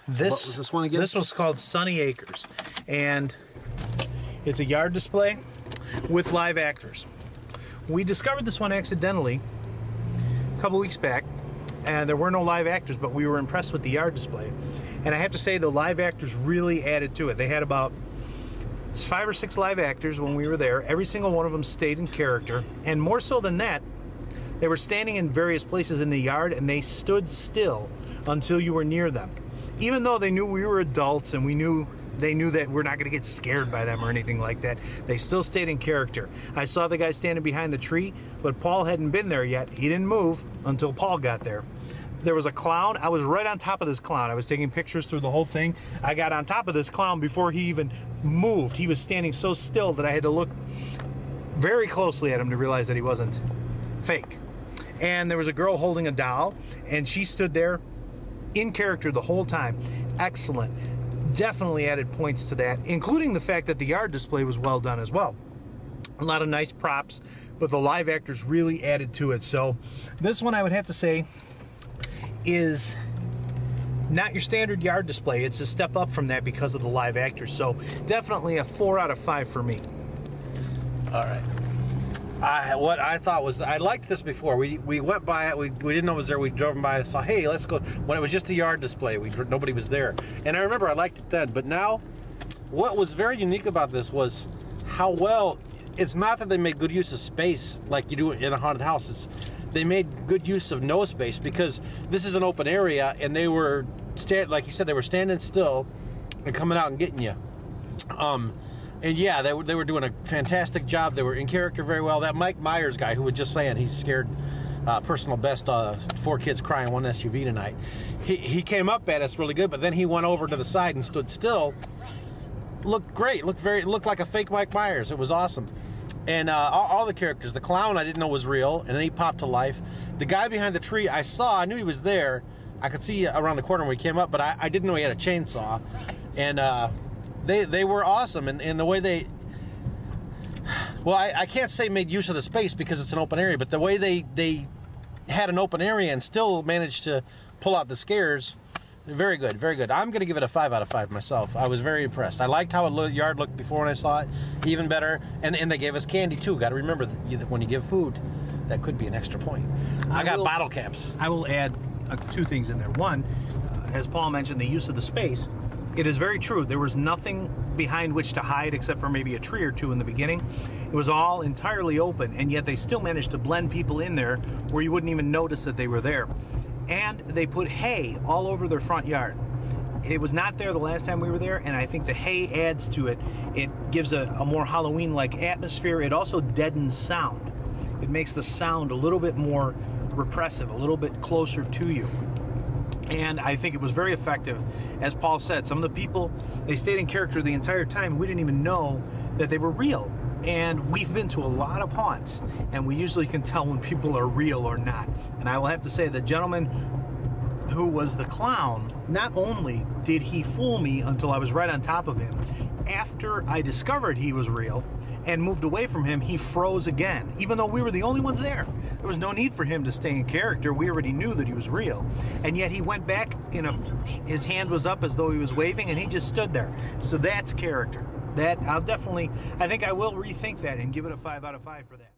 What was this one again? This was called Sunny Acres, and it's a yard display with live actors. We discovered this one accidentally a couple weeks back, and there were no live actors, but we were impressed with the yard display. And I have to say, the live actors really added to it. They had about 5 or 6 live actors when we were there. Every single one of them stayed in character, and more so than that, they were standing in various places in the yard, and they stood still until you were near them. Even though they knew we were adults and they knew that we're not going to get scared by them or anything like that, they still stayed in character. I saw the guy standing behind the tree, but Paul hadn't been there yet. He didn't move until Paul got there. There was a clown. I was right on top of this clown. I was taking pictures through the whole thing. I got on top of this clown before he even moved. He was standing so still that I had to look very closely at him to realize that he wasn't fake. And there was a girl holding a doll, and she stood there in character the whole time. Excellent. Definitely added points to that, including the fact that the yard display was well done as well. A lot of nice props, but the live actors really added to it. So this one, I would have to say, is not your standard yard display. It's a step up from that because of the live actors. So definitely a 4 out of 5 for me. All right. What I thought was, I liked this before. We went by it. We didn't know it was there. We drove by and saw, hey, let's go. When it was just a yard display, nobody was there. And I remember I liked it then. But now, what was very unique about this was how well, it's not that they made good use of space like you do in a haunted house. They made good use of no space, because this is an open area, and they were, like you said, they were standing still and coming out and getting you. And yeah, they were doing a fantastic job. They were in character very well. That Mike Myers guy, who was just saying he's scared personal best 4 kids crying, 1 SUV tonight. He came up at us really good, but then he went over to the side and stood still. Looked great. Looked like a fake Mike Myers. It was awesome. And all the characters, the clown I didn't know was real, and then he popped to life. The guy behind the tree, I knew he was there. I could see around the corner when he came up, but I didn't know he had a chainsaw. And they were awesome, and the way they, well, I can't say made use of the space because it's an open area, but the way they had an open area and still managed to pull out the scares, very good, very good. I'm going to give it a 5 out of 5 myself. I was very impressed. I liked how the yard looked before when I saw it, even better. And they gave us candy too. Got to remember that when you give food, that could be an extra point. I got bottle caps. I will add 2 things in there. One, as Paul mentioned, the use of the space. It is very true. There was nothing behind which to hide except for maybe a tree or 2 in the beginning. It was all entirely open, and yet they still managed to blend people in there where you wouldn't even notice that they were there. And they put hay all over their front yard. It was not there the last time we were there, and I think the hay adds to it. It gives a more Halloween-like atmosphere. It also deadens sound. It makes the sound a little bit more repressive, a little bit closer to you. And I think it was very effective. As Paul said, some of the people, they stayed in character the entire time. We didn't even know that they were real. And we've been to a lot of haunts, and we usually can tell when people are real or not. And I will have to say, the gentleman who was the clown, not only did he fool me until I was right on top of him, after I discovered he was real and moved away from him, he froze again, even though we were the only ones there. There was no need for him to stay in character. We already knew that he was real. And yet he went back, his hand was up as though he was waving, and he just stood there. So that's character. That I think I will rethink that and give it a 5 out of 5 for that.